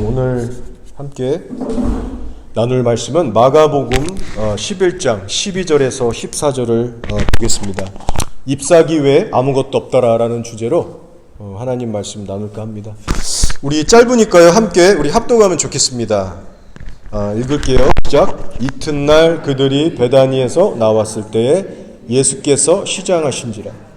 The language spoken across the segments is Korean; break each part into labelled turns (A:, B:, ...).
A: 오늘 함께 나눌 말씀은 마가복음 11장 12절에서 14절을 보겠습니다. 잎사귀 외에 아무것도 없더라라는 주제로 하나님 말씀 나눌까 합니다. 우리 짧으니까요, 함께 우리 합독하면 좋겠습니다. 읽을게요. 시작. 이튿날 그들이 베다니에서 나왔을 때에 예수께서 시장하신지라.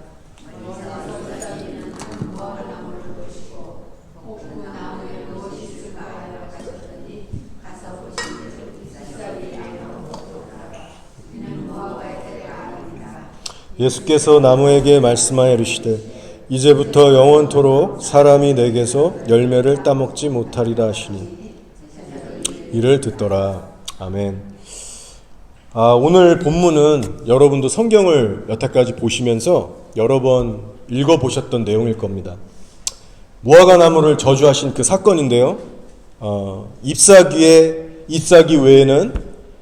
A: 예수께서 나무에게 말씀하여 이르시되 이제부터 영원토록 사람이 내게서 열매를 따먹지 못하리라 하시니 이를 듣더라. 아멘. 오늘 본문은 여러분도 성경을 여태까지 보시면서 여러 번 읽어보셨던 내용일 겁니다. 무화과 나무를 저주하신 그 사건인데요. 잎사귀 외에는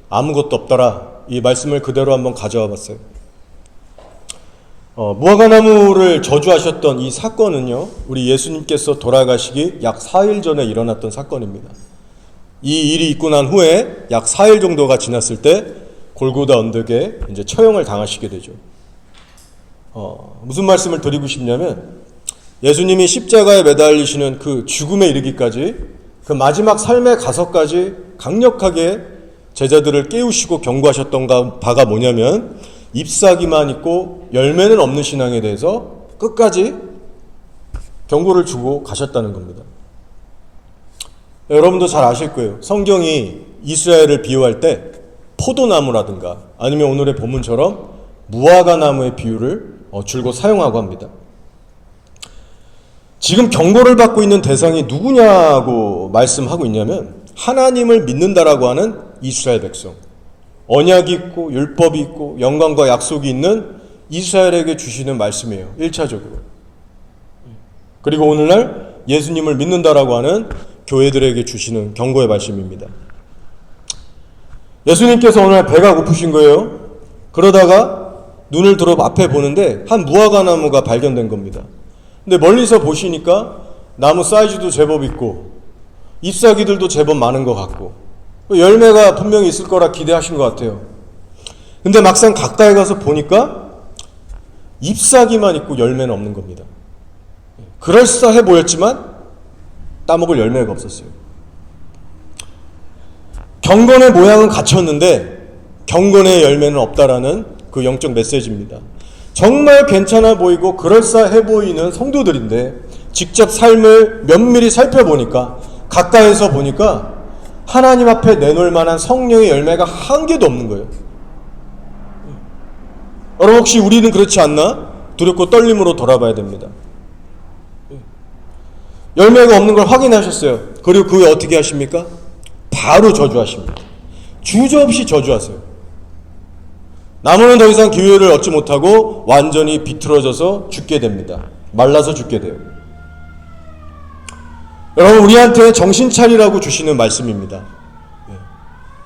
A: 아무것도 없더라. 이 말씀을 그대로 한번 가져와 봤어요. 무화과 나무를 저주하셨던 이 사건은요, 우리 예수님께서 돌아가시기 약 4일 전에 일어났던 사건입니다. 이 일이 있고 난 후에 약 4일 정도가 지났을 때 골고다 언덕에 이제 처형을 당하시게 되죠. 무슨 말씀을 드리고 싶냐면, 예수님이 십자가에 매달리시는 그 죽음에 이르기까지 그 마지막 삶의 가서까지 강력하게 제자들을 깨우시고 경고하셨던 바가 뭐냐면, 잎사귀만 있고 열매는 없는 신앙에 대해서 끝까지 경고를 주고 가셨다는 겁니다. 여러분도 잘 아실 거예요. 성경이 이스라엘을 비유할 때 포도나무라든가 아니면 오늘의 본문처럼 무화과 나무의 비유를 줄곧 사용하고 합니다. 지금 경고를 받고 있는 대상이 누구냐고 말씀하고 있냐면, 하나님을 믿는다라고 하는 이스라엘 백성, 언약이 있고 율법이 있고 영광과 약속이 있는 이스라엘에게 주시는 말씀이에요. 1차적으로. 그리고 오늘날 예수님을 믿는다라고 하는 교회들에게 주시는 경고의 말씀입니다. 예수님께서 오늘 배가 고프신 거예요. 그러다가 눈을 들어 앞에 보는데 한 무화과 나무가 발견된 겁니다. 근데 멀리서 보시니까 나무 사이즈도 제법 있고 잎사귀들도 제법 많은 것 같고 열매가 분명히 있을 거라 기대하신 것 같아요. 근데 막상 가까이 가서 보니까 잎사귀만 있고 열매는 없는 겁니다. 그럴싸해 보였지만 따먹을 열매가 없었어요. 경건의 모양은 갖췄는데 경건의 열매는 없다라는 그 영적 메시지입니다. 정말 괜찮아 보이고 그럴싸해 보이는 성도들인데 직접 삶을 면밀히 살펴보니까, 가까이서 보니까 하나님 앞에 내놓을 만한 성령의 열매가 한 개도 없는 거예요. 여러분, 혹시 우리는 그렇지 않나? 두렵고 떨림으로 돌아봐야 됩니다. 열매가 없는 걸 확인하셨어요. 그리고 그게 어떻게 하십니까? 바로 저주하십니다. 주저없이 저주하세요. 나무는 더 이상 기회를 얻지 못하고 완전히 비틀어져서 죽게 됩니다. 말라서 죽게 돼요. 여러분, 우리한테 정신 차리라고 주시는 말씀입니다.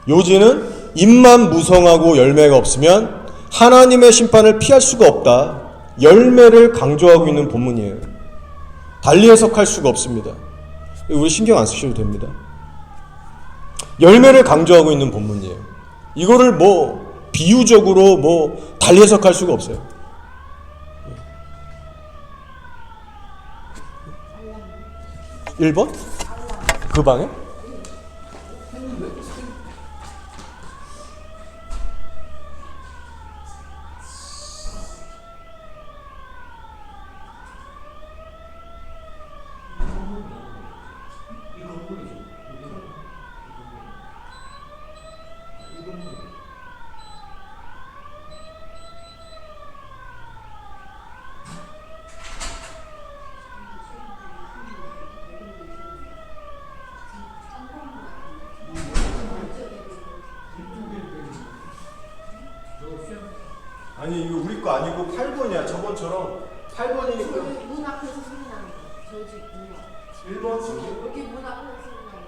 A: 요지는 잎만 무성하고 열매가 없으면 하나님의 심판을 피할 수가 없다. 열매를 강조하고 있는 본문이에요. 달리 해석할 수가 없습니다. 우리 신경 안 쓰셔도 됩니다. 열매를 강조하고 있는 본문이에요. 이거를 비유적으로 달리 해석할 수가 없어요. 일 번? 그 방에? 아니, 이거 우리 거 아니고 8번이야. 저번처럼 8번이니까.
B: 문 앞에서 소리 나는 거. 저희 집 문 앞.
A: 1번 지금?
B: 여기 문 앞에서 소리 나는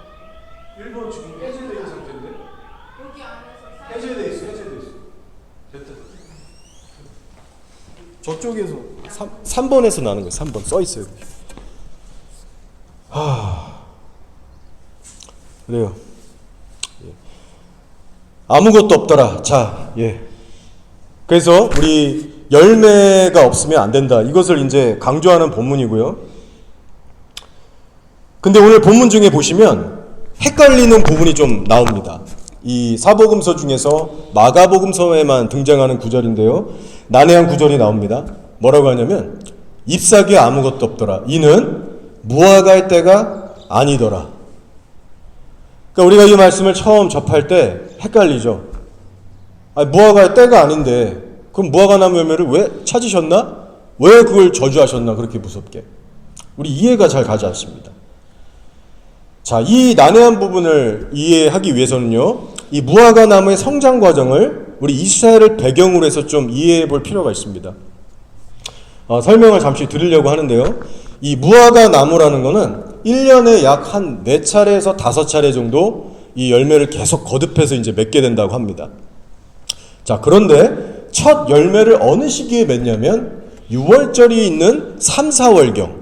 B: 거.
A: 1번 지금 해제되어 있는 상태인데?
B: 여기 안에서
A: 해제돼 있어. 됐다. 저쪽에서 3번에서 나는 거예요. 3번 써 있어요. 그래요. 예. 아무것도 없더라. 자, 예. 그래서 우리 열매가 없으면 안 된다. 이것을 이제 강조하는 본문이고요. 근데 오늘 본문 중에 보시면 헷갈리는 부분이 좀 나옵니다. 이 사복음서 중에서 마가복음서에만 등장하는 구절인데요. 난해한 구절이 나옵니다. 뭐라고 하냐면 잎사귀에 아무것도 없더라. 이는 무화과의 때가 아니더라. 그러니까 우리가 이 말씀을 처음 접할 때 헷갈리죠. 무화과의 때가 아닌데 그럼 무화과나무 열매를 왜 찾으셨나? 왜 그걸 저주하셨나? 그렇게 무섭게. 우리 이해가 잘 가지 않습니다. 자, 이 난해한 부분을 이해하기 위해서는요, 이 무화과 나무의 성장 과정을 우리 이스라엘을 배경으로 해서 좀 이해해 볼 필요가 있습니다. 설명을 잠시 드리려고 하는데요. 이 무화과 나무라는 거는 1년에 약 한 4차례에서 5차례 정도 이 열매를 계속 거듭해서 이제 맺게 된다고 합니다. 자, 그런데 첫 열매를 어느 시기에 맺냐면 6월절이 있는 3, 4월경.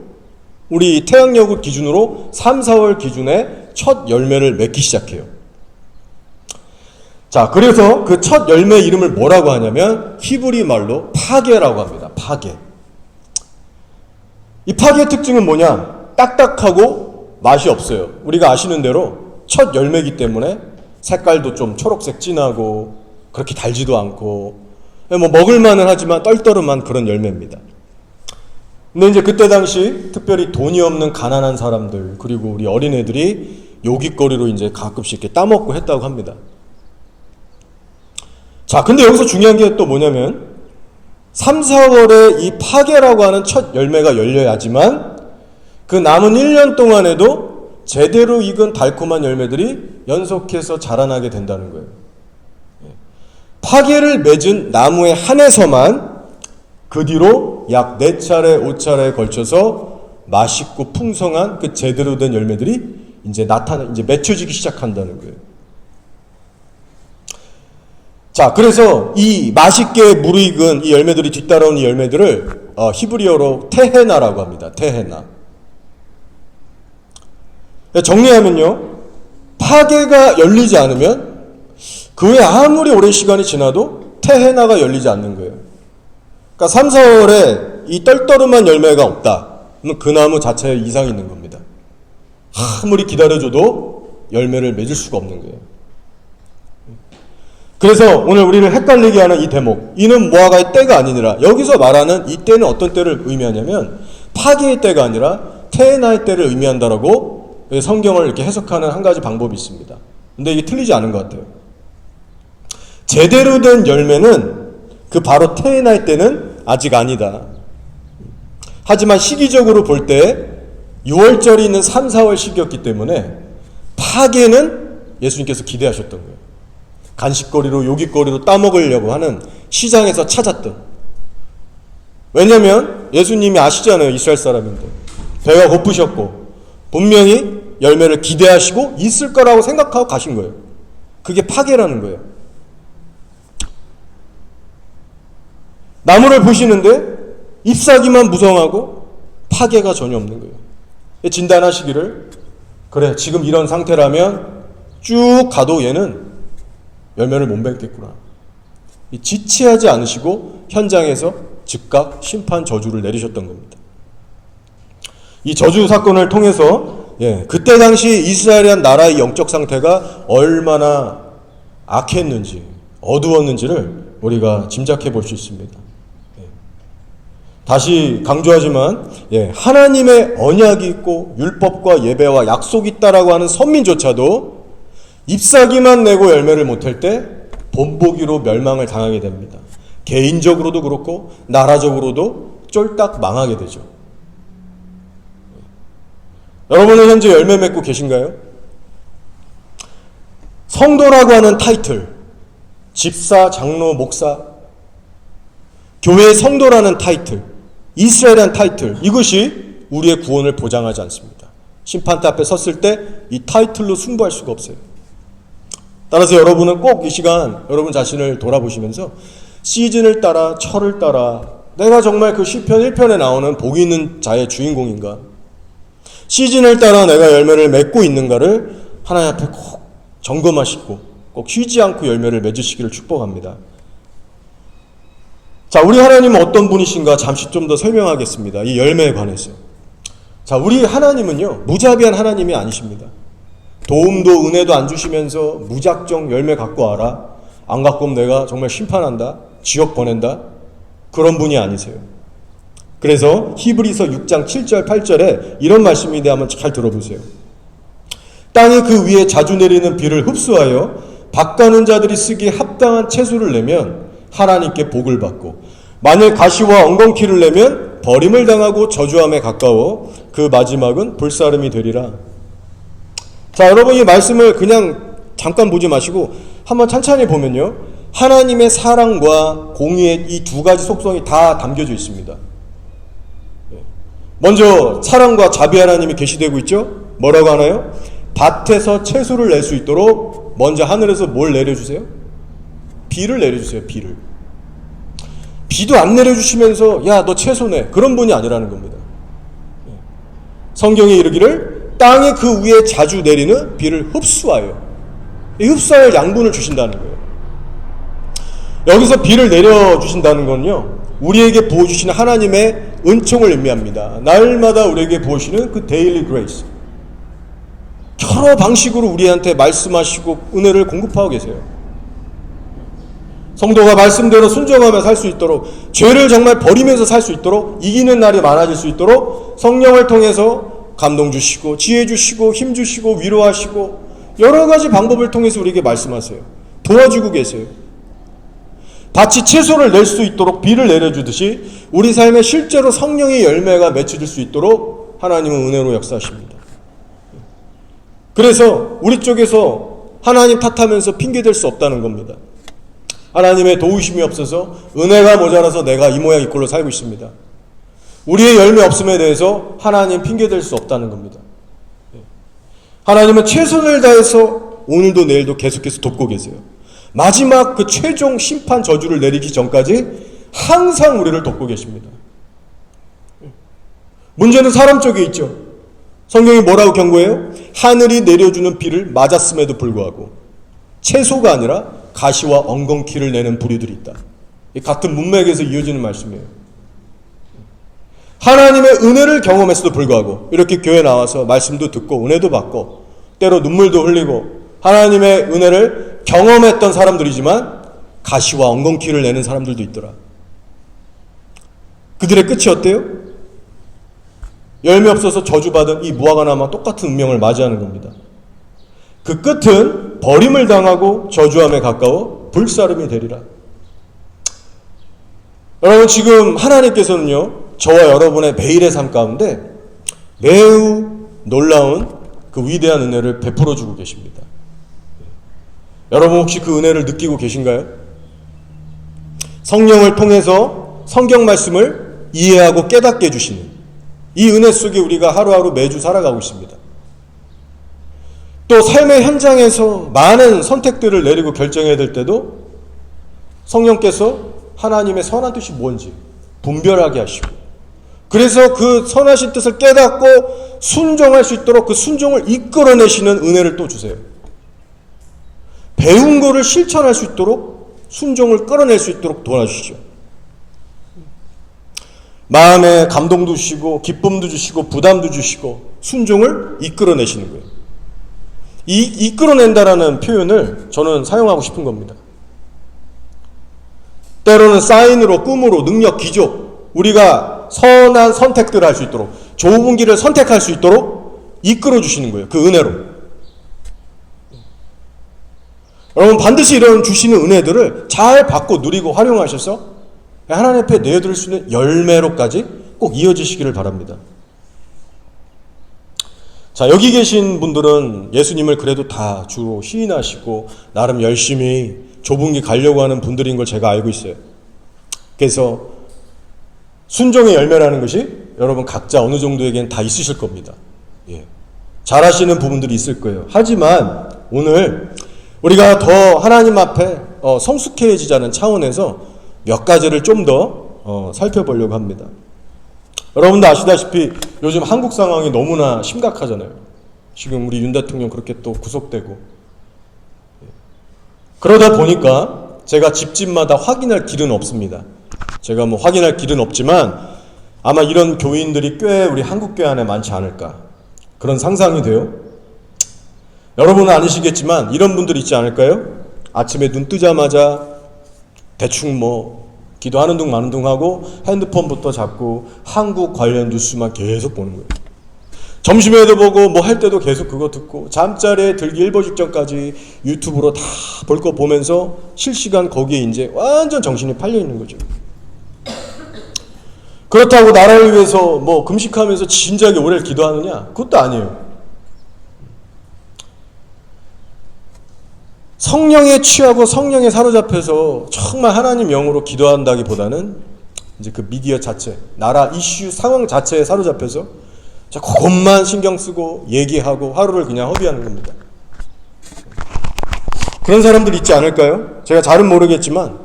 A: 우리 태양력을 기준으로 3, 4월 기준에 첫 열매를 맺기 시작해요. 자, 그래서 그 첫 열매 이름을 뭐라고 하냐면 히브리 말로 파게라고 합니다. 파게. 이 파게의 특징은 뭐냐? 딱딱하고 맛이 없어요. 우리가 아시는 대로 첫 열매이기 때문에 색깔도 좀 초록색 진하고 그렇게 달지도 않고 뭐 먹을만은 하지만 떨떠름한 그런 열매입니다. 근데 이제 그때 당시 특별히 돈이 없는 가난한 사람들 그리고 우리 어린애들이 요깃거리로 이제 가끔씩 이렇게 따먹고 했다고 합니다. 자, 근데 여기서 중요한 게 또 뭐냐면 3, 4월에 이 파게라고 하는 첫 열매가 열려야지만 그 남은 1년 동안에도 제대로 익은 달콤한 열매들이 연속해서 자라나게 된다는 거예요. 파게를 맺은 나무의 한에서만 그 뒤로 약 4차례, 5차례에 걸쳐서 맛있고 풍성한 그 제대로 된 열매들이 이제 이제 맺혀지기 시작한다는 거예요. 자, 그래서 이 맛있게 무르익은 이 열매들이 뒤따라온 이 열매들을 히브리어로 테헤나라고 합니다. 테헤나. 정리하면요, 파게가 열리지 않으면 그 후에 아무리 오랜 시간이 지나도 테헤나가 열리지 않는 거예요. 그러니까 3, 4월에 이 떨떠름한 열매가 없다. 그러면 그 나무 자체에 이상이 있는 겁니다. 아무리 기다려줘도 열매를 맺을 수가 없는 거예요. 그래서 오늘 우리를 헷갈리게 하는 이 대목, 이는 무화과의 때가 아니니라. 여기서 말하는 이 때는 어떤 때를 의미하냐면 파게의 때가 아니라 테헤나의 때를 의미한다라고 성경을 이렇게 해석하는 한 가지 방법이 있습니다. 근데 이게 틀리지 않은 것 같아요. 제대로 된 열매는 그 바로 테헤나의 때는 아직 아니다. 하지만 시기적으로 볼 때 6월절이 있는 3, 4월 시기였기 때문에 파게는 예수님께서 기대하셨던 거예요. 간식거리로 요깃거리로 따먹으려고 하는 시장에서 찾았던. 왜냐하면 예수님이 아시잖아요. 이스라엘 사람인데 배가 고프셨고 분명히 열매를 기대하시고 있을 거라고 생각하고 가신 거예요. 그게 파게라는 거예요. 나무를 보시는데 잎사귀만 무성하고 파게가 전혀 없는 거예요. 진단하시기를, 그래, 지금 이런 상태라면 쭉 가도 얘는 열매를 못 맺겠구나. 지체하지 않으시고 현장에서 즉각 심판 저주를 내리셨던 겁니다. 이 저주 사건을 통해서 그때 당시 이스라엘이란 나라의 영적 상태가 얼마나 악했는지, 어두웠는지를 우리가 짐작해 볼 수 있습니다. 다시 강조하지만 하나님의 언약이 있고 율법과 예배와 약속이 있다라고 하는 선민조차도 잎사귀만 내고 열매를 못할 때 본보기로 멸망을 당하게 됩니다. 개인적으로도 그렇고 나라적으로도 쫄딱 망하게 되죠. 여러분은 현재 열매 맺고 계신가요? 성도라고 하는 타이틀, 집사, 장로, 목사, 교회의 성도라는 타이틀, 이스라엘이라는 타이틀, 이것이 우리의 구원을 보장하지 않습니다. 심판대 앞에 섰을 때 이 타이틀로 승부할 수가 없어요. 따라서 여러분은 꼭 이 시간 여러분 자신을 돌아보시면서 시즌을 따라, 철을 따라 내가 정말 그 시편 1편에 나오는 복 있는 자의 주인공인가? 시즌을 따라 내가 열매를 맺고 있는가를 하나님 앞에 꼭 점검하시고 꼭 쉬지 않고 열매를 맺으시기를 축복합니다. 자, 우리 하나님은 어떤 분이신가 잠시 좀 더 설명하겠습니다. 이 열매에 관해서. 자, 우리 하나님은요, 무자비한 하나님이 아니십니다. 도움도 은혜도 안 주시면서 무작정 열매 갖고 와라. 안 갖고 오면 내가 정말 심판한다. 지옥 보낸다. 그런 분이 아니세요. 그래서 히브리서 6장 7절 8절에 이런 말씀이 돼 한번 잘 들어보세요. 땅이 그 위에 자주 내리는 비를 흡수하여 밭가는 자들이 쓰기에 합당한 채소를 내면 하나님께 복을 받고, 만일 가시와 엉겅퀴를 내면 버림을 당하고 저주함에 가까워 그 마지막은 불사름이 되리라. 자, 여러분 이 말씀을 그냥 잠깐 보지 마시고 한번 천천히 보면요, 하나님의 사랑과 공의의 이 두 가지 속성이 다 담겨져 있습니다. 먼저 사랑과 자비 하나님이 계시되고 있죠. 뭐라고 하나요? 밭에서 채소를 낼 수 있도록 먼저 하늘에서 뭘 내려주세요? 비를 내려주세요. 비를. 비도 안 내려주시면서 야, 너 채소 내. 그런 분이 아니라는 겁니다. 성경에 이르기를 땅이 그 위에 자주 내리는 비를 흡수하여, 이 흡수할 양분을 주신다는 거예요. 여기서 비를 내려주신다는 건요, 우리에게 부어주시는 하나님의 은총을 의미합니다. 날마다 우리에게 부어주시는 그 데일리 그레이스, 여러 방식으로 우리한테 말씀하시고 은혜를 공급하고 계세요. 성도가 말씀대로 순종하며 살 수 있도록, 죄를 정말 버리면서 살 수 있도록, 이기는 날이 많아질 수 있도록 성령을 통해서 감동 주시고 지혜 주시고 힘 주시고 위로하시고 여러 가지 방법을 통해서 우리에게 말씀하세요. 도와주고 계세요. 밭이 채소를 낼 수 있도록 비를 내려주듯이 우리 삶에 실제로 성령의 열매가 맺혀질 수 있도록 하나님은 은혜로 역사하십니다. 그래서 우리 쪽에서 하나님 탓하면서 핑계댈 수 없다는 겁니다. 하나님의 도우심이 없어서, 은혜가 모자라서 내가 이 모양 이 꼴로 살고 있습니다. 우리의 열매 없음에 대해서 하나님 핑계댈 수 없다는 겁니다. 하나님은 최선을 다해서 오늘도 내일도 계속해서 돕고 계세요. 마지막 그 최종 심판 저주를 내리기 전까지 항상 우리를 돕고 계십니다. 문제는 사람 쪽에 있죠. 성경이 뭐라고 경고해요? 하늘이 내려주는 비를 맞았음에도 불구하고 채소가 아니라 가시와 엉겅퀴를 내는 부류들이 있다. 같은 문맥에서 이어지는 말씀이에요. 하나님의 은혜를 경험했어도 불구하고 이렇게 교회 나와서 말씀도 듣고 은혜도 받고 때로 눈물도 흘리고 하나님의 은혜를 경험했던 사람들이지만 가시와 엉겅퀴를 내는 사람들도 있더라. 그들의 끝이 어때요? 열매 없어서 저주받은 이 무화과나무와 똑같은 운명을 맞이하는 겁니다. 그 끝은 버림을 당하고 저주함에 가까워 불사름이 되리라. 여러분, 지금 하나님께서는요, 저와 여러분의 매일의 삶 가운데 매우 놀라운 그 위대한 은혜를 베풀어 주고 계십니다. 여러분 혹시 그 은혜를 느끼고 계신가요? 성령을 통해서 성경 말씀을 이해하고 깨닫게 해주시는 이 은혜 속에 우리가 하루하루 매주 살아가고 있습니다. 또 삶의 현장에서 많은 선택들을 내리고 결정해야 될 때도 성령께서 하나님의 선한 뜻이 뭔지 분별하게 하시고, 그래서 그 선하신 뜻을 깨닫고 순종할 수 있도록 그 순종을 이끌어내시는 은혜를 또 주세요. 배운 거를 실천할 수 있도록 순종을 끌어낼 수 있도록 도와주시죠. 마음에 감동도 주시고 기쁨도 주시고 부담도 주시고 순종을 이끌어내시는 거예요. 이 이끌어낸다라는 표현을 저는 사용하고 싶은 겁니다. 때로는 사인으로, 꿈으로, 능력, 기적, 우리가 선한 선택들을 할 수 있도록, 좋은 길을 선택할 수 있도록 이끌어 주시는 거예요. 그 은혜로. 여러분, 반드시 이런 주시는 은혜들을 잘 받고 누리고 활용하셔서 하나님 앞에 내어드릴 수 있는 열매로까지 꼭 이어지시기를 바랍니다. 자, 여기 계신 분들은 예수님을 그래도 다 주로 시인하시고 나름 열심히 좁은 길 가려고 하는 분들인 걸 제가 알고 있어요. 그래서 순종의 열매라는 것이 여러분 각자 어느 정도에겐 다 있으실 겁니다. 예. 잘하시는 부분들이 있을 거예요. 하지만 오늘 우리가 더 하나님 앞에 성숙해지자는 차원에서 몇 가지를 좀 더 살펴보려고 합니다. 여러분도 아시다시피 요즘 한국 상황이 너무나 심각하잖아요. 지금 우리 윤 대통령 그렇게 또 구속되고. 그러다 보니까 제가 집집마다 확인할 길은 없습니다. 제가 뭐 확인할 길은 없지만 아마 이런 교인들이 꽤 우리 한국교회 안에 많지 않을까, 그런 상상이 돼요. 여러분은 아니시겠지만 이런 분들 있지 않을까요? 아침에 눈 뜨자마자 대충 뭐 기도하는 둥 마는 둥 하고 핸드폰부터 잡고 한국 관련 뉴스만 계속 보는 거예요. 점심에도 보고 뭐 할 때도 계속 그거 듣고 잠자리에 들기 1분 직전까지 유튜브로 다 볼 거 보면서 실시간 거기에 이제 완전 정신이 팔려 있는 거죠. 그렇다고 나라를 위해서 뭐 금식하면서 진지하게 오래 기도하느냐? 그것도 아니에요. 성령에 취하고 성령에 사로잡혀서 정말 하나님 영으로 기도한다기보다는 이제 그 미디어 자체, 나라 이슈 상황 자체에 사로잡혀서 그것만 신경 쓰고 얘기하고 하루를 그냥 허비하는 겁니다. 그런 사람들 있지 않을까요? 제가 잘은 모르겠지만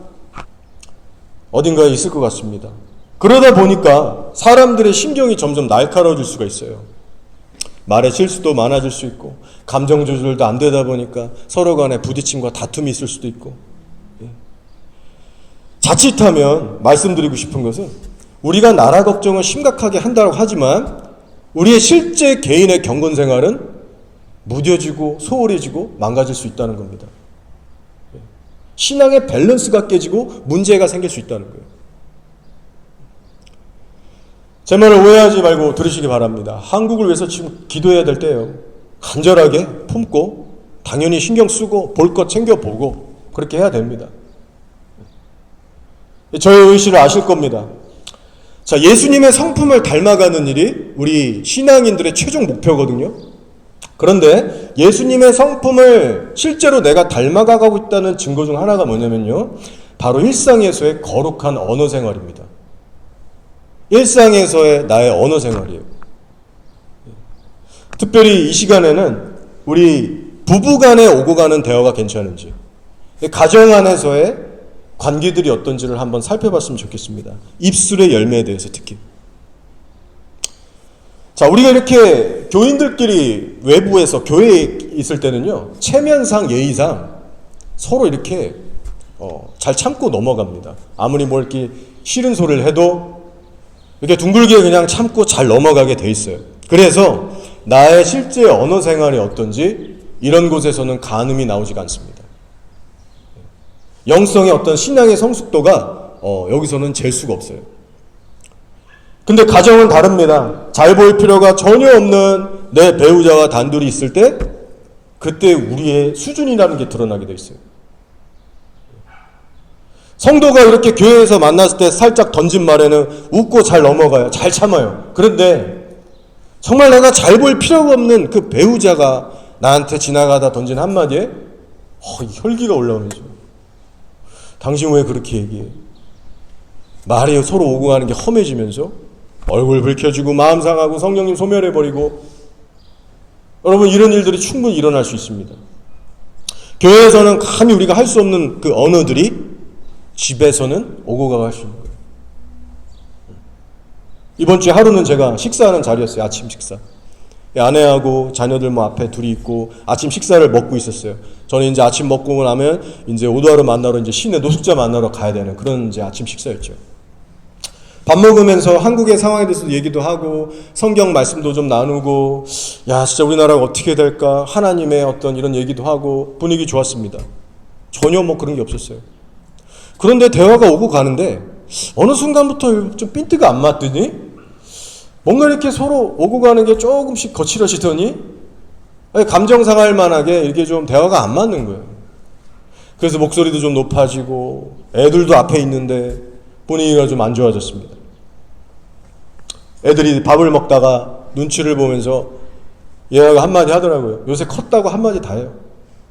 A: 어딘가에 있을 것 같습니다. 그러다 보니까 사람들의 심경이 점점 날카로워질 수가 있어요. 말의 실수도 많아질 수 있고 감정 조절도 안 되다 보니까 서로 간에 부딪힘과 다툼이 있을 수도 있고. 자칫하면 말씀드리고 싶은 것은 우리가 나라 걱정을 심각하게 한다고 하지만 우리의 실제 개인의 경건 생활은 무뎌지고 소홀해지고 망가질 수 있다는 겁니다. 신앙의 밸런스가 깨지고 문제가 생길 수 있다는 거예요. 제 말을 오해하지 말고 들으시기 바랍니다. 한국을 위해서 지금 기도해야 될 때예요. 간절하게 품고 당연히 신경 쓰고 볼 것 챙겨보고 그렇게 해야 됩니다. 저의 의식을 아실 겁니다. 자, 예수님의 성품을 닮아가는 일이 우리 신앙인들의 최종 목표거든요. 그런데 예수님의 성품을 실제로 내가 닮아가고 있다는 증거 중 하나가 뭐냐면요, 바로 일상에서의 거룩한 언어 생활입니다. 일상에서의 나의 언어 생활이에요. 특별히 이 시간에는 우리 부부 간에 오고 가는 대화가 괜찮은지, 가정 안에서의 관계들이 어떤지를 한번 살펴봤으면 좋겠습니다. 입술의 열매에 대해서 특히. 자, 우리가 이렇게 교인들끼리 외부에서 교회에 있을 때는요, 체면상 예의상 서로 이렇게 잘 참고 넘어갑니다. 아무리 뭐 이렇게 싫은 소리를 해도 이렇게 둥글게 그냥 참고 잘 넘어가게 돼 있어요. 그래서 나의 실제 언어 생활이 어떤지 이런 곳에서는 간음이 나오지가 않습니다. 영성의 어떤 신앙의 성숙도가 여기서는 잴 수가 없어요. 근데 가정은 다릅니다. 잘 보일 필요가 전혀 없는 내 배우자와 단둘이 있을 때 그때 우리의 수준이라는 게 드러나게 돼 있어요. 성도가 이렇게 교회에서 만났을 때 살짝 던진 말에는 웃고 잘 넘어가요. 잘 참아요. 그런데 정말 내가 잘 보일 필요가 없는 그 배우자가 나한테 지나가다 던진 한마디에 혈기가 올라오면서 당신 왜 그렇게 얘기해? 말이 서로 오고 가는 게 험해지면서 얼굴 붉혀지고 마음 상하고 성령님 소멸해버리고, 여러분 이런 일들이 충분히 일어날 수 있습니다. 교회에서는 감히 우리가 할 수 없는 그 언어들이 집에서는 오고 가고 할 수 있는 거예요. 이번 주에 하루는 제가 식사하는 자리였어요. 아침 식사. 아내하고 자녀들 뭐 앞에 둘이 있고 아침 식사를 먹고 있었어요. 저는 이제 아침 먹고 나면 이제 오도하루 만나러 이제 시내 노숙자 만나러 가야 되는 그런 이제 아침 식사였죠. 밥 먹으면서 한국의 상황에 대해서 얘기도 하고 성경 말씀도 좀 나누고, 야 진짜 우리나라가 어떻게 될까, 하나님의 어떤 이런 얘기도 하고 분위기 좋았습니다. 전혀 뭐 그런 게 없었어요. 그런데 대화가 오고 가는데 어느 순간부터 좀 핀트가 안 맞더니 뭔가 이렇게 서로 오고 가는 게 조금씩 거칠어지더니 감정 상할 만하게 이게 좀 대화가 안 맞는 거예요. 그래서 목소리도 좀 높아지고 애들도 앞에 있는데 분위기가 좀 안 좋아졌습니다. 애들이 밥을 먹다가 눈치를 보면서 얘가 한마디 하더라고요. 요새 컸다고 한마디 다 해요.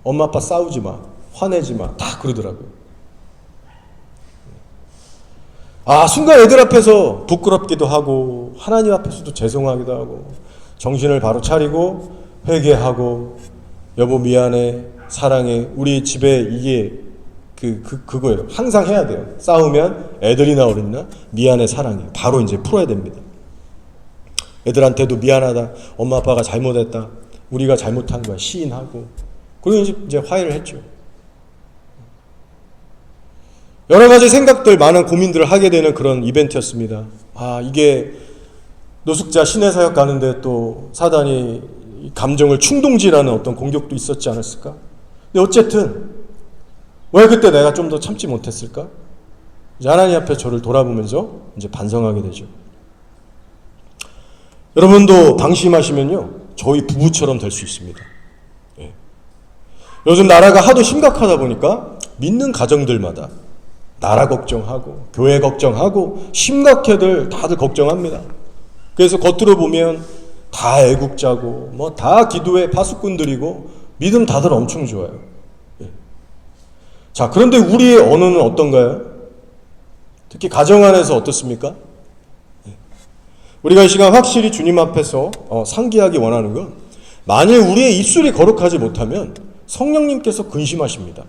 A: 엄마 아빠 싸우지 마, 화내지 마, 다 그러더라고요. 순간 애들 앞에서 부끄럽기도 하고 하나님 앞에서도 죄송하기도 하고 정신을 바로 차리고 회개하고, 여보 미안해, 사랑해, 우리 집에 이게 그거예요. 항상 해야 돼요. 싸우면 애들이나 어른이나 미안해, 사랑해, 바로 이제 풀어야 됩니다. 애들한테도 미안하다, 엄마 아빠가 잘못했다, 우리가 잘못한 거야 시인하고, 그리고 이제 화해를 했죠. 여러 가지 생각들, 많은 고민들을 하게 되는 그런 이벤트였습니다. 이게 노숙자 신의 사역 가는데 또 사단이 감정을 충동질하는 어떤 공격도 있었지 않았을까? 근데 어쨌든 왜 그때 내가 좀 더 참지 못했을까? 이제 하나님 앞에 저를 돌아보면서 이제 반성하게 되죠. 여러분도 방심하시면요, 저희 부부처럼 될 수 있습니다. 예. 요즘 나라가 하도 심각하다 보니까 믿는 가정들마다 나라 걱정하고 교회 걱정하고 심각해들 다들 걱정합니다. 그래서 겉으로 보면 다 애국자고 뭐 다 기도의 파수꾼들이고 믿음 다들 엄청 좋아요. 예. 자, 그런데 우리의 언어는 어떤가요? 특히 가정 안에서 어떻습니까? 예. 우리가 이 시간 확실히 주님 앞에서 상기하기 원하는 건, 만일 우리의 입술이 거룩하지 못하면 성령님께서 근심하십니다.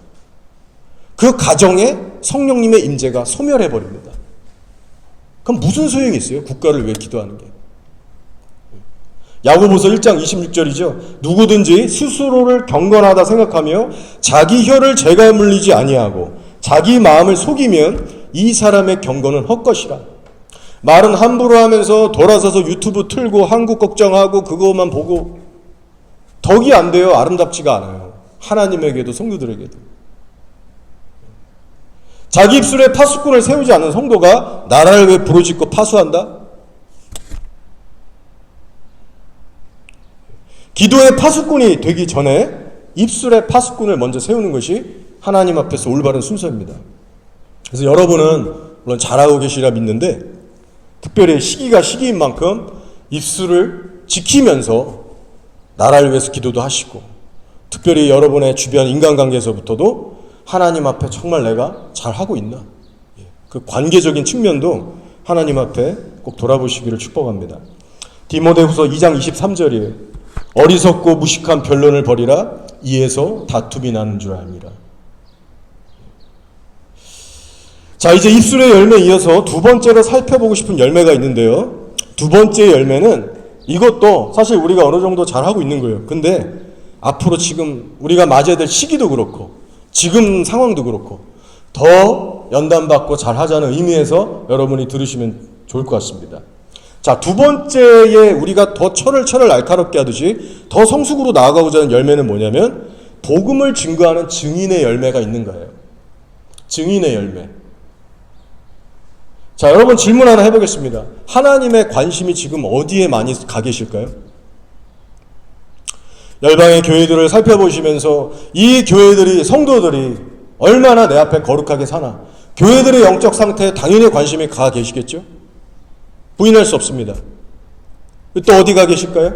A: 그 가정에 성령님의 임재가 소멸해버립니다. 그럼 무슨 소용이 있어요? 국가를 위해 기도하는 게. 야고보서 1장 26절이죠. 누구든지 스스로를 경건하다 생각하며 자기 혀를 재가 물리지 아니하고 자기 마음을 속이면 이 사람의 경건은 헛것이라. 말은 함부로 하면서 돌아서서 유튜브 틀고 한국 걱정하고 그거만 보고 덕이 안 돼요. 아름답지가 않아요. 하나님에게도 성도들에게도. 자기 입술에 파수꾼을 세우지 않는 성도가 나라를 왜 부르짖고 파수한다? 기도의 파수꾼이 되기 전에 입술에 파수꾼을 먼저 세우는 것이 하나님 앞에서 올바른 순서입니다. 그래서 여러분은 물론 잘하고 계시라 믿는데, 특별히 시기가 시기인 만큼 입술을 지키면서 나라를 위해서 기도도 하시고, 특별히 여러분의 주변 인간관계에서부터도 하나님 앞에 정말 내가 잘하고 있나, 그 관계적인 측면도 하나님 앞에 꼭 돌아보시기를 축복합니다. 디모데후서 2장 23절이에요. 어리석고 무식한 변론을 버리라. 이에서 다툼이 나는 줄 압니다. 자, 이제 입술의 열매에 이어서 두 번째로 살펴보고 싶은 열매가 있는데요. 두 번째 열매는 이것도 사실 우리가 어느 정도 잘하고 있는 거예요. 근데 앞으로 지금 우리가 맞아야 될 시기도 그렇고 지금 상황도 그렇고 더 연단받고 잘하자는 의미에서 여러분이 들으시면 좋을 것 같습니다. 자, 두 번째에 우리가 더 철을 날카롭게 하듯이 더 성숙으로 나아가고자 하는 열매는 뭐냐면, 복음을 증거하는 증인의 열매가 있는 거예요. 증인의 열매. 자, 여러분 질문 하나 해보겠습니다. 하나님의 관심이 지금 어디에 많이 가 계실까요? 열방의 교회들을 살펴보시면서 이 교회들이, 성도들이 얼마나 내 앞에 거룩하게 사나, 교회들의 영적 상태에 당연히 관심이 가 계시겠죠? 부인할 수 없습니다. 또 어디 가 계실까요?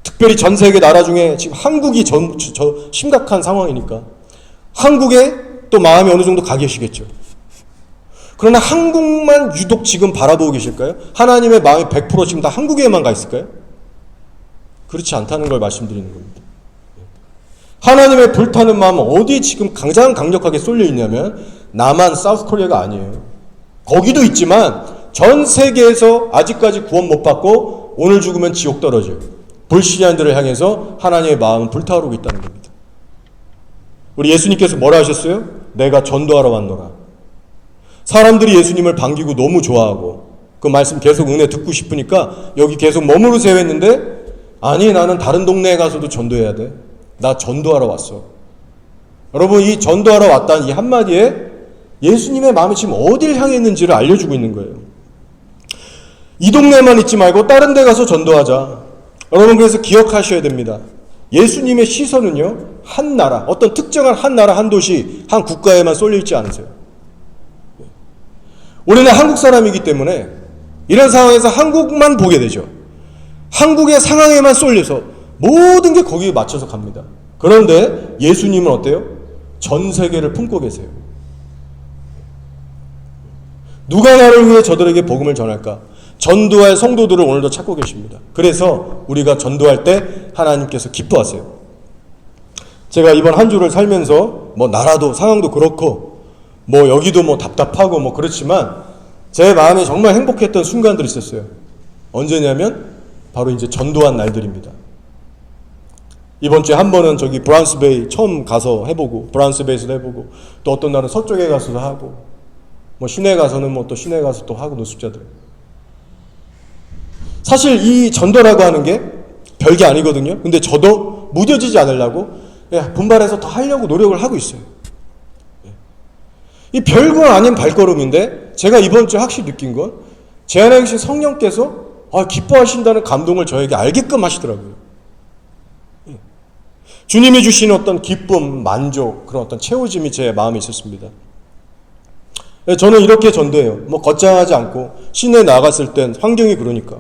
A: 특별히 전 세계 나라 중에 지금 한국이 심각한 상황이니까 한국에 또 마음이 어느 정도 가 계시겠죠. 그러나 한국만 유독 지금 바라보고 계실까요? 하나님의 마음이 100% 지금 다 한국에만 가 있을까요? 그렇지 않다는 걸 말씀드리는 겁니다. 하나님의 불타는 마음은 어디에 지금 가장 강력하게 쏠려 있냐면 남한 사우스코리아가 아니에요. 거기도 있지만 전 세계에서 아직까지 구원 못 받고 오늘 죽으면 지옥 떨어져요. 불신자들을 향해서 하나님의 마음은 불타오르고 있다는 겁니다. 우리 예수님께서 뭐라 하셨어요? 내가 전도하러 왔노라. 사람들이 예수님을 반기고 너무 좋아하고 그 말씀 계속 은혜 듣고 싶으니까 여기 계속 머무르세요 했는데, 아니 나는 다른 동네에 가서도 전도해야 돼. 나 전도하러 왔어. 여러분, 이 전도하러 왔다는 이 한마디에 예수님의 마음이 지금 어딜 향해 있는지를 알려주고 있는 거예요. 이 동네만 있지 말고 다른 데 가서 전도하자. 여러분, 그래서 기억하셔야 됩니다. 예수님의 시선은요, 한 나라, 어떤 특정한 한 나라, 한 도시, 한 국가에만 쏠려 있지 않으세요. 우리는 한국 사람이기 때문에 이런 상황에서 한국만 보게 되죠. 한국의 상황에만 쏠려서 모든 게 거기에 맞춰서 갑니다. 그런데 예수님은 어때요? 전 세계를 품고 계세요. 누가 나를 위해 저들에게 복음을 전할까? 전도할 성도들을 오늘도 찾고 계십니다. 그래서 우리가 전도할 때 하나님께서 기뻐하세요. 제가 이번 한 주를 살면서 뭐 나라도 상황도 그렇고 뭐 여기도 뭐 답답하고 뭐 그렇지만 제 마음이 정말 행복했던 순간들이 있었어요. 언제냐면 바로 이제 전도한 날들입니다. 이번 주에 한 번은 저기 브라운스베이 처음 가서 해보고, 브라운스베이에서도 해보고, 또 어떤 날은 서쪽에 가서도 하고, 뭐 시내 가서는 뭐 또 시내 가서 또 하고, 노숙자들. 사실 이 전도라고 하는 게 별게 아니거든요. 근데 저도 무뎌지지 않으려고 분발해서 더 하려고 노력을 하고 있어요. 이 별거 아닌 발걸음인데, 제가 이번 주에 확실히 느낀 건 제 안에 계신 성령께서 기뻐하신다는 감동을 저에게 알게끔 하시더라고요. 주님이 주신 어떤 기쁨, 만족, 그런 어떤 채워짐이 제 마음에 있었습니다. 저는 이렇게 전도해요. 뭐 거창하지 않고, 시내에 나갔을 땐 환경이 그러니까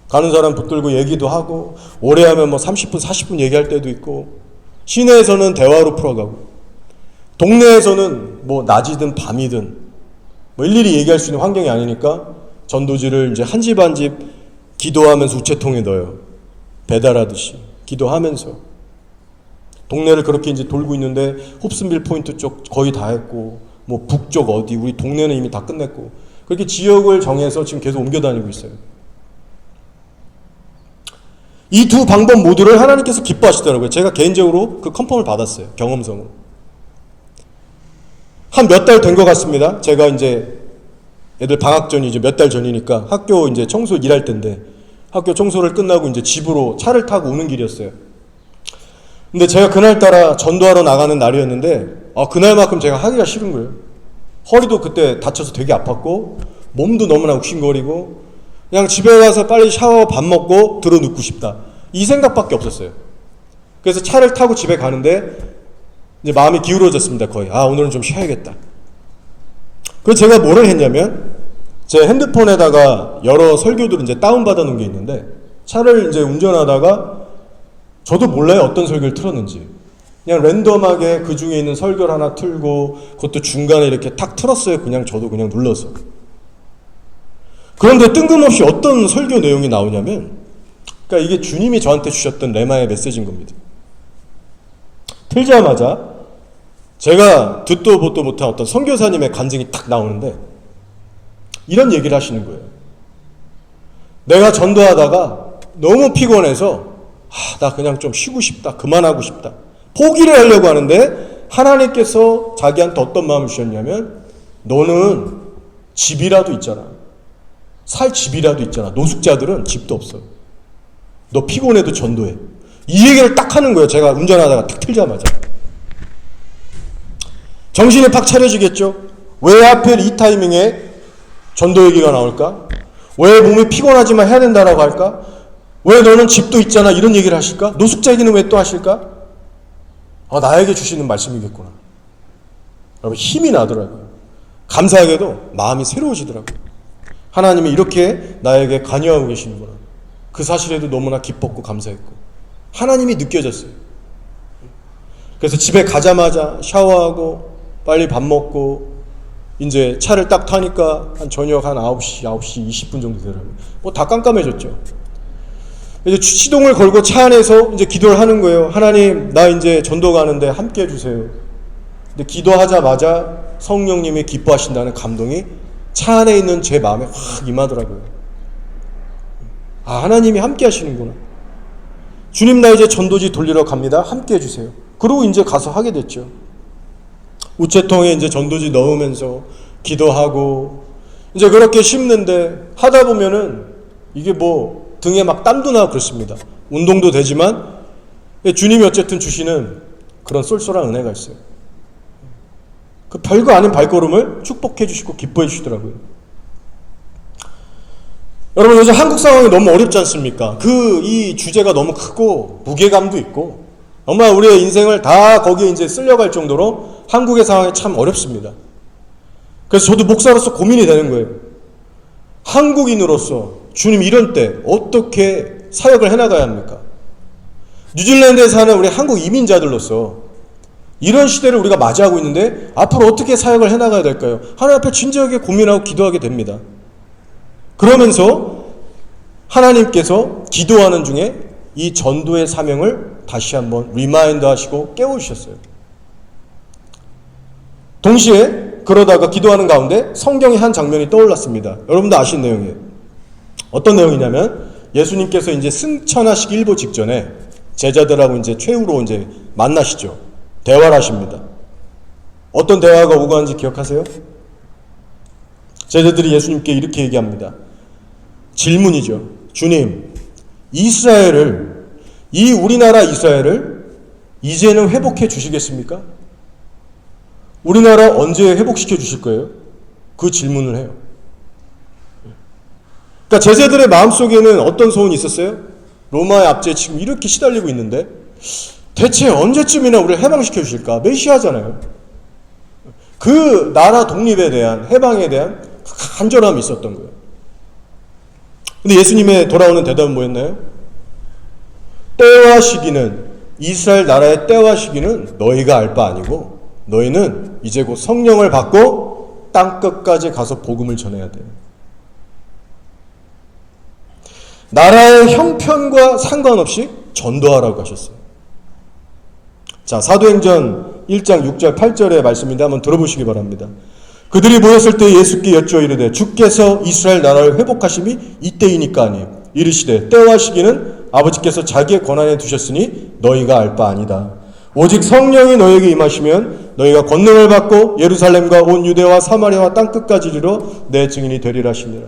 A: 가는 사람 붙들고 얘기도 하고, 오래 하면 뭐 30분, 40분 얘기할 때도 있고, 시내에서는 대화로 풀어가고, 동네에서는 뭐 낮이든 밤이든 뭐 일일이 얘기할 수 있는 환경이 아니니까 전도지를 이제 한 집 한 집 기도하면서 우체통에 넣어요. 배달하듯이 기도하면서 동네를 그렇게 이제 돌고 있는데, 홉슨빌 포인트 쪽 거의 다 했고, 뭐 북쪽 어디, 우리 동네는 이미 다 끝냈고, 그렇게 지역을 정해서 지금 계속 옮겨 다니고 있어요. 이 두 방법 모두를 하나님께서 기뻐하시더라고요. 제가 개인적으로 그 컨펌을 받았어요. 경험성으로. 한 몇 달 된 것 같습니다. 제가 이제 애들 방학 전이 이제 몇 달 전이니까 학교 이제 청소 일할 때인데, 학교 청소를 끝나고 이제 집으로 차를 타고 오는 길이었어요. 근데 제가 그날따라 전도하러 나가는 날이었는데, 그날만큼 제가 하기가 싫은 거예요. 허리도 그때 다쳐서 되게 아팠고, 몸도 너무나 욱신거리고, 그냥 집에 가서 빨리 샤워 밥 먹고 들어 눕고 싶다, 이 생각밖에 없었어요. 그래서 차를 타고 집에 가는데 이제 마음이 기울어졌습니다. 거의 오늘은 좀 쉬어야겠다. 그래서 제가 뭐를 했냐면, 제 핸드폰에다가 여러 설교들을 이제 다운받아 놓은 게 있는데, 차를 이제 운전하다가 저도 몰라요, 어떤 설교를 틀었는지. 그냥 랜덤하게 그 중에 있는 설교를 하나 틀고, 그것도 중간에 이렇게 탁 틀었어요. 그냥 저도 그냥 눌러서. 그런데 뜬금없이 어떤 설교 내용이 나오냐면, 그러니까 이게 주님이 저한테 주셨던 레마의 메시지인 겁니다. 틀자마자 제가 듣도 보도 못한 어떤 선교사님의 간증이 탁 나오는데, 이런 얘기를 하시는 거예요. 내가 전도하다가 너무 피곤해서 나 그냥 좀 쉬고 싶다, 그만하고 싶다, 포기를 하려고 하는데, 하나님께서 자기한테 어떤 마음을 주셨냐면, 너는 집이라도 있잖아, 살 집이라도 있잖아, 노숙자들은 집도 없어, 너 피곤해도 전도해. 이 얘기를 딱 하는 거예요. 제가 운전하다가 탁 틀자마자 정신이 팍 차려지겠죠. 왜 하필 이 타이밍에 전도 얘기가 나올까? 왜 몸이 피곤하지만 해야 된다라고 할까? 왜 너는 집도 있잖아, 이런 얘기를 하실까? 노숙자 얘기는 왜 또 하실까? 나에게 주시는 말씀이겠구나. 여러분, 힘이 나더라고요. 감사하게도 마음이 새로워지더라고요. 하나님이 이렇게 나에게 관여하고 계시는구나. 그 사실에도 너무나 기뻤고 감사했고, 하나님이 느껴졌어요. 그래서 집에 가자마자 샤워하고 빨리 밥 먹고, 이제 차를 딱 타니까 한 저녁 한 9시 20분 정도 되더라고요. 뭐 다 깜깜해졌죠. 이제 시동을 걸고 차 안에서 이제 기도를 하는 거예요. 하나님, 나 이제 전도 가는데 함께 해주세요. 근데 기도하자마자 성령님이 기뻐하신다는 감동이 차 안에 있는 제 마음에 확 임하더라고요. 하나님이 함께 하시는구나. 주님, 나 이제 전도지 돌리러 갑니다, 함께 해주세요. 그러고 이제 가서 하게 됐죠. 우체통에 이제 전도지 넣으면서 기도하고, 이제 그렇게 심는데 하다 보면은 이게 뭐 등에 막 땀도 나고 그렇습니다. 운동도 되지만 주님이 어쨌든 주시는 그런 쏠쏠한 은혜가 있어요. 그 별거 아닌 발걸음을 축복해 주시고 기뻐해 주시더라고요. 여러분, 요즘 한국 상황이 너무 어렵지 않습니까? 이 주제가 너무 크고 무게감도 있고, 정말 우리의 인생을 다 거기에 이제 쓸려갈 정도로 한국의 상황이 참 어렵습니다. 그래서 저도 목사로서 고민이 되는 거예요. 한국인으로서 주님, 이런 때 어떻게 사역을 해나가야 합니까? 뉴질랜드에 사는 우리 한국 이민자들로서 이런 시대를 우리가 맞이하고 있는데 앞으로 어떻게 사역을 해나가야 될까요? 하나님 앞에 진지하게 고민하고 기도하게 됩니다. 그러면서 하나님께서 기도하는 중에 이 전도의 사명을 다시 한번 리마인드 하시고 깨워주셨어요. 동시에 그러다가 기도하는 가운데 성경의 한 장면이 떠올랐습니다. 여러분도 아시는 내용이에요. 어떤 내용이냐면, 예수님께서 이제 승천하시기 일보 직전에 제자들하고 이제 최후로 이제 만나시죠. 대화를 하십니다. 어떤 대화가 오가는지 기억하세요? 제자들이 예수님께 이렇게 얘기합니다. 질문이죠. 주님, 이 우리나라 이스라엘을 이제는 회복해 주시겠습니까? 우리나라 언제 회복시켜 주실 거예요? 그 질문을 해요. 그러니까 제자들의 마음속에는 어떤 소원이 있었어요? 로마의 압제에 지금 이렇게 시달리고 있는데 대체 언제쯤이나 우리를 해방시켜 주실까? 메시아잖아요. 그 나라 독립에 대한, 해방에 대한 간절함이 있었던 거예요. 근데 예수님의 돌아오는 대답은 뭐였나요? 때와 시기는, 이스라엘 나라의 때와 시기는 너희가 알 바 아니고 너희는 이제 곧 성령을 받고 땅끝까지 가서 복음을 전해야 돼. 나라의 형편과 상관없이 전도하라고 하셨어요. 자, 사도행전 1장 6절 8절의 말씀인데 한번 들어보시기 바랍니다. 그들이 모였을 때 예수께 여쭈어 이르되 주께서 이스라엘 나라를 회복하심이 이때이니까 하니 이르시되 때와 시기는 아버지께서 자기의 권한에 두셨으니 너희가 알 바 아니다. 오직 성령이 너희에게 임하시면 너희가 권능을 받고 예루살렘과 온 유대와 사마리아와 땅끝까지 이르러 내 증인이 되리라 하시니라.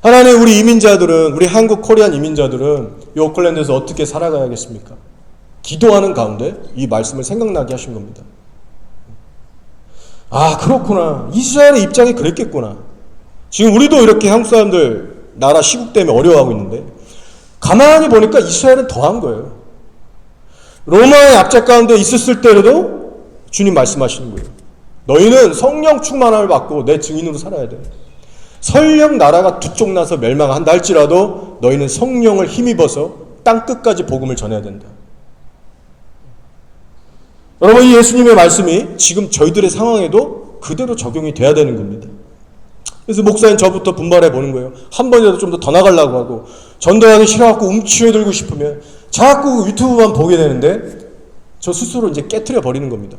A: 하나님, 우리 이민자들은, 우리 한국 코리안 이민자들은 이 오클랜드에서 어떻게 살아가야겠습니까? 기도하는 가운데 이 말씀을 생각나게 하신 겁니다. 아, 그렇구나. 이스라엘의 입장이 그랬겠구나. 지금 우리도 이렇게 한국 사람들 나라 시국 때문에 어려워하고 있는데 가만히 보니까 이스라엘은 더한 거예요. 로마의 압제 가운데 있었을 때라도 주님 말씀하시는 거예요. 너희는 성령 충만함을 받고 내 증인으로 살아야 돼. 설령 나라가 두 쪽 나서 멸망한다 할지라도 너희는 성령을 힘입어서 땅끝까지 복음을 전해야 된다. 여러분, 이 예수님의 말씀이 지금 저희들의 상황에도 그대로 적용이 돼야 되는 겁니다. 그래서 목사님 저부터 분발해 보는 거예요. 한 번이라도 좀 더 나가려고 하고 전도하기 싫어갖고 움츠러들고 싶으면 자꾸 유튜브만 보게 되는데 저 스스로 이제 깨트려 버리는 겁니다.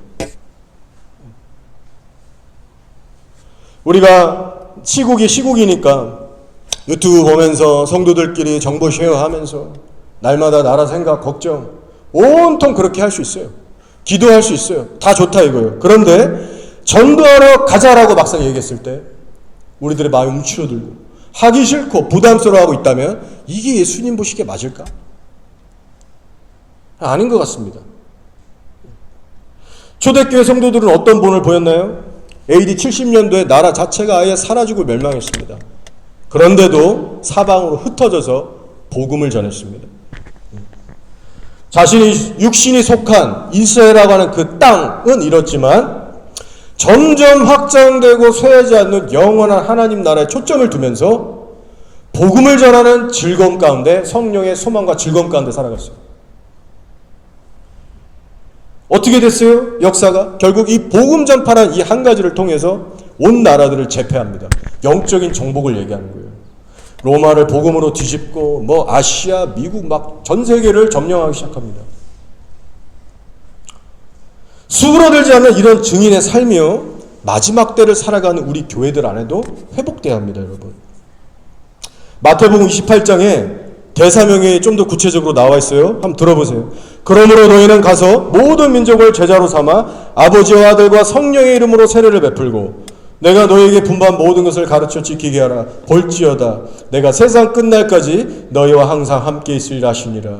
A: 우리가 시국이니까 유튜브 보면서 성도들끼리 정보 쉐어하면서 날마다 나라 생각, 걱정 온통 그렇게 할 수 있어요. 기도할 수 있어요. 다 좋다 이거예요. 그런데 전도하러 가자라고 막상 얘기했을 때 우리들의 마음이 움츠러들고 하기 싫고 부담스러워하고 있다면 이게 예수님 보시기에 맞을까? 아닌 것 같습니다. 초대교회 성도들은 어떤 본을 보였나요? AD 70년도에 나라 자체가 아예 사라지고 멸망했습니다. 그런데도 사방으로 흩어져서 복음을 전했습니다. 자신이 육신이 속한 이스라엘이라고 하는 그 땅은 잃었지만 점점 확장되고 쇠하지 않는 영원한 하나님 나라에 초점을 두면서 복음을 전하는 즐거움 가운데, 성령의 소망과 즐거움 가운데 살아갔어요. 어떻게 됐어요? 역사가 결국 이 복음 전파란 이 한 가지를 통해서 온 나라들을 제패합니다. 영적인 정복을 얘기하는 거예요. 로마를 복음으로 뒤집고 아시아, 미국 막 전 세계를 점령하기 시작합니다. 수그러들지 않는 이런 증인의 삶이요, 마지막 때를 살아가는 우리 교회들 안에도 회복돼야 합니다, 여러분. 마태복음 28장에 대사명이 좀 더 구체적으로 나와 있어요. 한번 들어보세요. 그러므로 너희는 가서 모든 민족을 제자로 삼아 아버지와 아들과 성령의 이름으로 세례를 베풀고 내가 너희에게 분부한 모든 것을 가르쳐 지키게 하라. 볼지어다 내가 세상 끝날까지 너희와 항상 함께 있으리라 하시니라.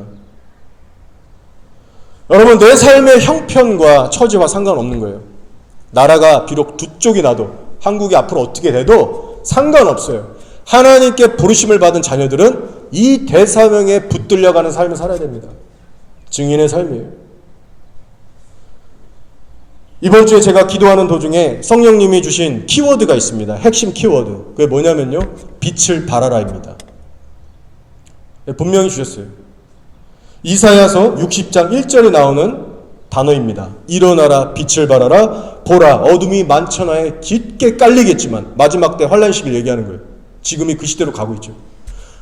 A: 여러분, 내 삶의 형편과 처지와 상관없는 거예요. 나라가 비록 두 쪽이 나도, 한국이 앞으로 어떻게 돼도 상관없어요. 하나님께 부르심을 받은 자녀들은 이 대사명에 붙들려가는 삶을 살아야 됩니다. 증인의 삶이에요. 이번 주에 제가 기도하는 도중에 성령님이 주신 키워드가 있습니다. 핵심 키워드. 그게 뭐냐면요, 빛을 발하라입니다. 분명히 주셨어요. 이사야서 60장 1절에 나오는 단어입니다. 일어나라, 빛을 발하라. 보라, 어둠이 만천하에 깊게 깔리겠지만, 마지막 때 환란 시기를 얘기하는 거예요. 지금이 그 시대로 가고 있죠.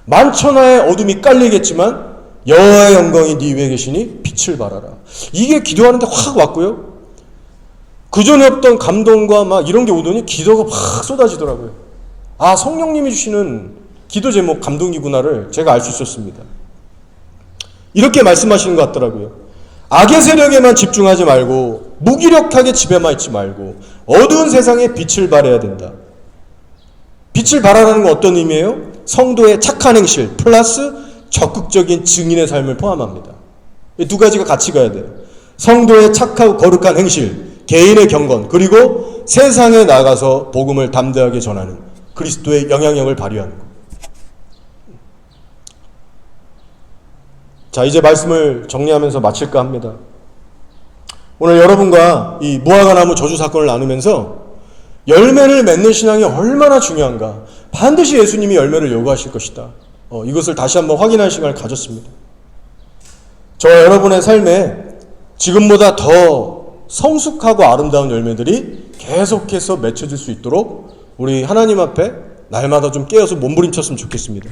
A: 만천하에 어둠이 깔리겠지만 여호와의 영광이 네 위에 계시니 빛을 발하라. 이게 기도하는데 확 왔고요. 그전에 없던 감동과 막 이런 게 오더니 기도가 확 쏟아지더라고요. 아, 성령님이 주시는 기도 제목 감동이구나를 제가 알 수 있었습니다. 이렇게 말씀하시는 것 같더라고요. 악의 세력에만 집중하지 말고 무기력하게 집에만 있지 말고 어두운 세상에 빛을 발해야 된다. 빛을 발하라는 건 어떤 의미예요? 성도의 착한 행실 플러스 적극적인 증인의 삶을 포함합니다. 이 두 가지가 같이 가야 돼요. 성도의 착하고 거룩한 행실, 개인의 경건, 그리고 세상에 나가서 복음을 담대하게 전하는 그리스도의 영향력을 발휘하는 것. 자, 이제 말씀을 정리하면서 마칠까 합니다. 오늘 여러분과 이 무화과나무 저주 사건을 나누면서 열매를 맺는 신앙이 얼마나 중요한가, 반드시 예수님이 열매를 요구하실 것이다, 이것을 다시 한번 확인할 시간을 가졌습니다. 저와 여러분의 삶에 지금보다 더 성숙하고 아름다운 열매들이 계속해서 맺혀질 수 있도록 우리 하나님 앞에 날마다 좀 깨어서 몸부림쳤으면 좋겠습니다.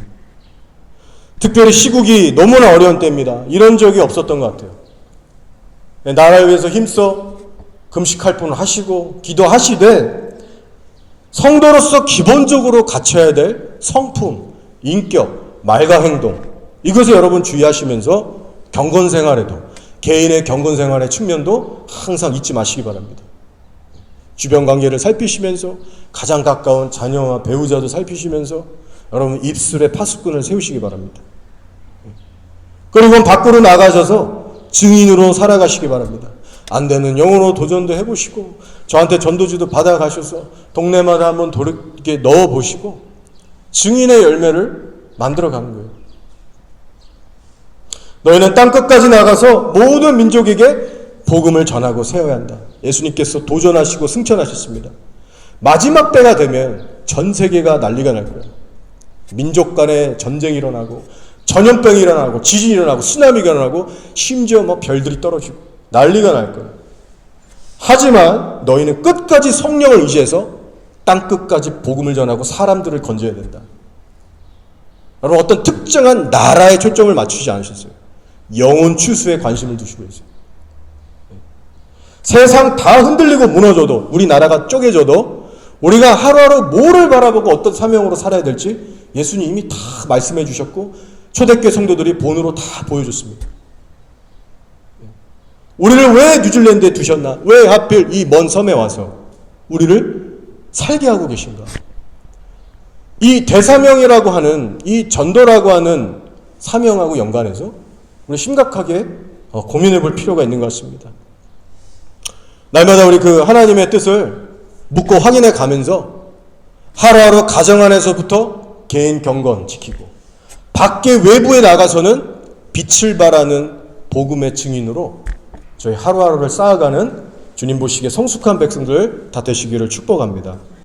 A: 특별히 시국이 너무나 어려운 때입니다. 이런 적이 없었던 것 같아요. 나라를 위해서 힘써 금식할뿐 하시고 기도하시되 성도로서 기본적으로 갖춰야 될 성품, 인격, 말과 행동, 이것을 여러분 주의하시면서 경건생활에도, 개인의 경건생활의 측면도 항상 잊지 마시기 바랍니다. 주변 관계를 살피시면서 가장 가까운 자녀와 배우자도 살피시면서 여러분 입술에 파수꾼을 세우시기 바랍니다. 그리고 밖으로 나가셔서 증인으로 살아가시기 바랍니다. 안 되는 영어로 도전도 해보시고 저한테 전도지도 받아가셔서 동네마다 한번 이렇게 넣어보시고 증인의 열매를 만들어가는 거예요. 너희는 땅끝까지 나가서 모든 민족에게 복음을 전하고 세워야 한다. 예수님께서 도전하시고 승천하셨습니다. 마지막 때가 되면 전 세계가 난리가 날 거예요. 민족 간에 전쟁이 일어나고 전염병이 일어나고 지진이 일어나고 쓰나미가 일어나고 심지어 별들이 떨어지고 난리가 날 거예요. 하지만 너희는 끝까지 성령을 의지해서 땅끝까지 복음을 전하고 사람들을 건져야 된다. 여러분, 어떤 특정한 나라에 초점을 맞추지 않으셨어요. 영혼 추수에 관심을 두시고 있어요. 세상 다 흔들리고 무너져도, 우리나라가 쪼개져도 우리가 하루하루 뭐를 바라보고 어떤 사명으로 살아야 될지 예수님이 이미 다 말씀해 주셨고 초대교회 성도들이 본으로 다 보여줬습니다. 우리를 왜 뉴질랜드에 두셨나? 왜 하필 이 먼 섬에 와서 우리를 살게 하고 계신가? 이 대사명이라고 하는, 이 전도라고 하는 사명하고 연관해서 우리 심각하게 고민해 볼 필요가 있는 것 같습니다. 날마다 우리 그 하나님의 뜻을 묻고 확인해 가면서 하루하루 가정 안에서부터 개인 경건 지키고 밖에 외부에 나가서는 빛을 발하는 복음의 증인으로 저희 하루하루를 쌓아가는 주님 보시기에 성숙한 백성들 다 되시기를 축복합니다.